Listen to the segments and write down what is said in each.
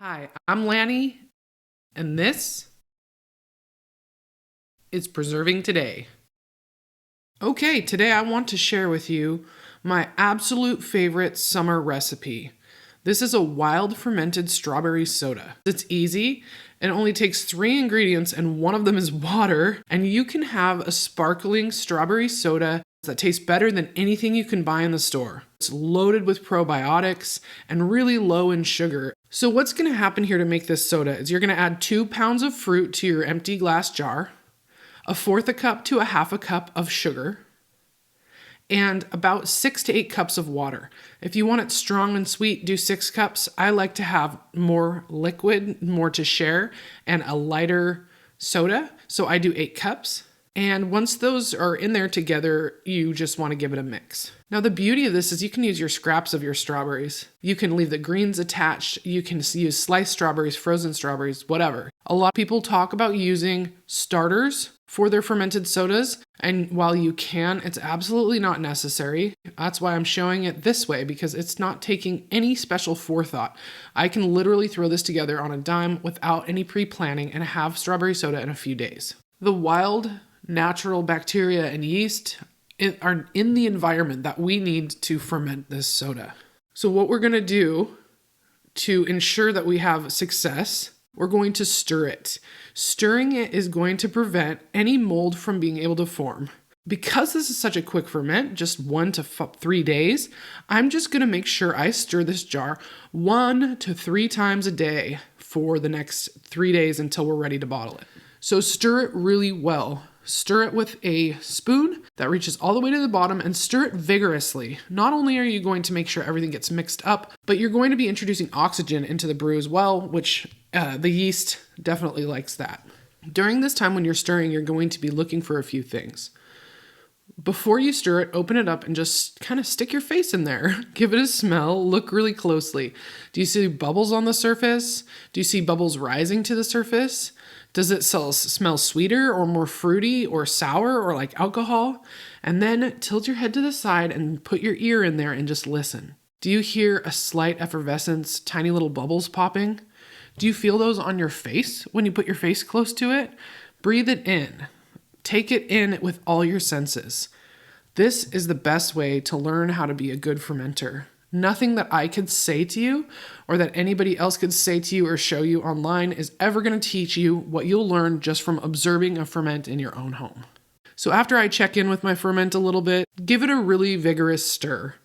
Hi, I'm Lanny, and this is Preserving Today. Okay, today I want to share with you my absolute favorite summer recipe. This is a wild fermented strawberry soda. It's easy. It only takes 3 ingredients, and one of them is water, and you can have a sparkling strawberry soda that tastes better than anything you can buy in the store. It's loaded with probiotics and really low in sugar. So what's going to happen here to make this soda is you're going to add 2 pounds of fruit to your empty glass jar, 1/4 a cup to 1/2 a cup of sugar, and about 6 to 8 cups of water. If you want it strong and sweet, do 6 cups. I like to have more liquid, more to share, and a lighter soda, so I do 8 cups. And once those are in there together, you just want to give it a mix. Now, the beauty of this is you can use your scraps of your strawberries. You can leave the greens attached. You can use sliced strawberries, frozen strawberries, whatever. A lot of people talk about using starters for their fermented sodas. And while you can, it's absolutely not necessary. That's why I'm showing it this way, because it's not taking any special forethought. I can literally throw this together on a dime without any pre-planning and have strawberry soda in a few days. The wild natural bacteria and yeast are in the environment that we need to ferment this soda. So what we're going to do to ensure that we have success, we're going to stir it. Stirring it is going to prevent any mold from being able to form. Because this is such a quick ferment, just 1 to 3 days, I'm just going to make sure I stir this jar 1 to 3 times a day for the next 3 days until we're ready to bottle it. So stir it really well. Stir it with a spoon that reaches all the way to the bottom and stir it vigorously. Not only are you going to make sure everything gets mixed up, but you're going to be introducing oxygen into the brew as well, which the yeast definitely likes that. During this time when you're stirring, you're going to be looking for a few things. Before you stir it, open it up and just kind of stick your face in there. Give it a smell. Look really closely. Do you see bubbles on the surface? Do you see bubbles rising to the surface? Does it smell sweeter or more fruity or sour or like alcohol? And then tilt your head to the side and put your ear in there and just listen. Do you hear a slight effervescence, tiny little bubbles popping? Do you feel those on your face when you put your face close to it? Breathe it in. Take it in with all your senses. This is the best way to learn how to be a good fermenter. Nothing that I could say to you or that anybody else could say to you or show you online is ever going to teach you what you'll learn just from observing a ferment in your own home. So after I check in with my ferment a little bit, give it a really vigorous stir.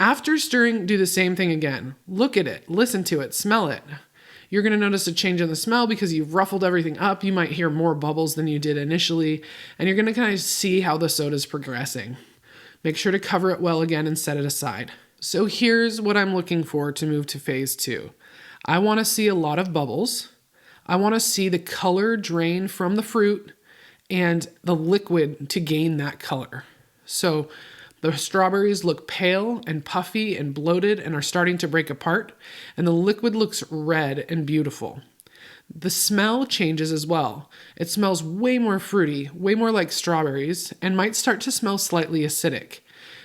After stirring, do the same thing again. Look at it, listen to it, smell it. You're going to notice a change in the smell because you've ruffled everything up. You might hear more bubbles than you did initially, and you're going to kind of see how the soda's progressing. Make sure to cover it well again and set it aside. So here's what I'm looking for to move to phase 2. I want to see a lot of bubbles. I want to see the color drain from the fruit and the liquid to gain that color. So the strawberries look pale and puffy and bloated and are starting to break apart, and the liquid looks red and beautiful. The smell changes as well. It smells way more fruity, way more like strawberries, and might start to smell slightly acidic.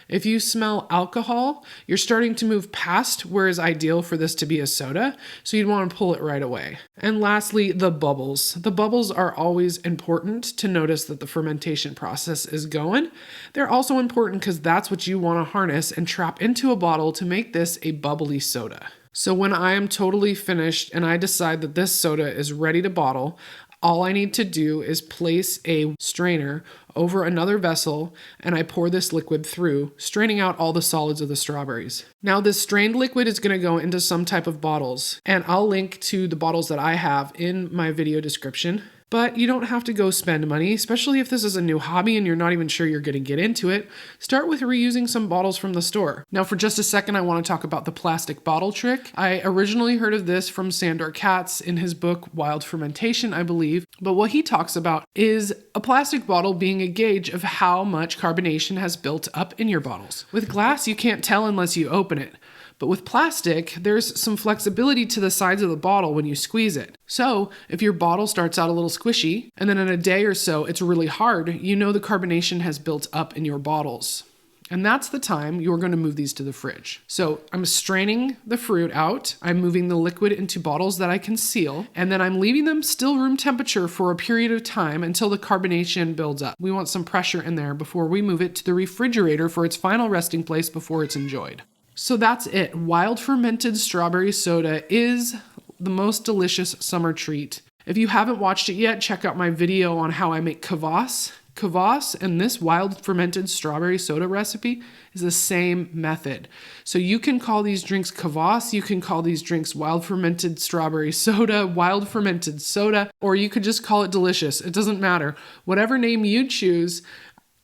If you smell alcohol, you're starting to move past where is ideal for this to be a soda, so you'd want to pull it right away. And lastly, the bubbles. The bubbles are always important to notice that the fermentation process is going. They're also important because that's what you want to harness and trap into a bottle to make this a bubbly soda. So when I am totally finished and I decide that this soda is ready to bottle, all I need to do is place a strainer over another vessel and I pour this liquid through, straining out all the solids of the strawberries. Now this strained liquid is going to go into some type of bottles, and I'll link to the bottles that I have in my video description. But you don't have to go spend money, especially if this is a new hobby and you're not even sure you're going to get into it. Start with reusing some bottles from the store. Now for just a second, I want to talk about the plastic bottle trick. I originally heard of this from Sandor Katz in his book, Wild Fermentation, I believe. But what he talks about is a plastic bottle being a gauge of how much carbonation has built up in your bottles. With glass, you can't tell unless you open it. But with plastic, there's some flexibility to the sides of the bottle when you squeeze it. So if your bottle starts out a little squishy, and then in a day or so it's really hard, you know the carbonation has built up in your bottles. And that's the time you're going to move these to the fridge. So I'm straining the fruit out. I'm moving the liquid into bottles that I can seal. And then I'm leaving them still room temperature for a period of time until the carbonation builds up. We want some pressure in there before we move it to the refrigerator for its final resting place before it's enjoyed. So that's it. Wild fermented strawberry soda is the most delicious summer treat. If you haven't watched it yet, check out my video on how I make kvass. Kvass and this wild fermented strawberry soda recipe is the same method. So you can call these drinks kvass, you can call these drinks wild fermented strawberry soda, wild fermented soda, or you could just call it delicious. It doesn't matter. Whatever name you choose,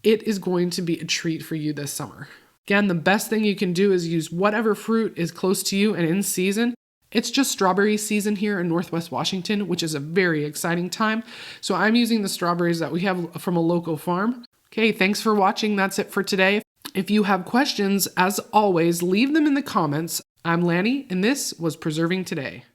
it is going to be a treat for you this summer. Again, the best thing you can do is use whatever fruit is close to you and in season. It's just strawberry season here in Northwest Washington, which is a very exciting time. So I'm using the strawberries that we have from a local farm. Okay, thanks for watching. That's it for today. If you have questions, as always, leave them in the comments. I'm Lanny, and this was Preserving Today.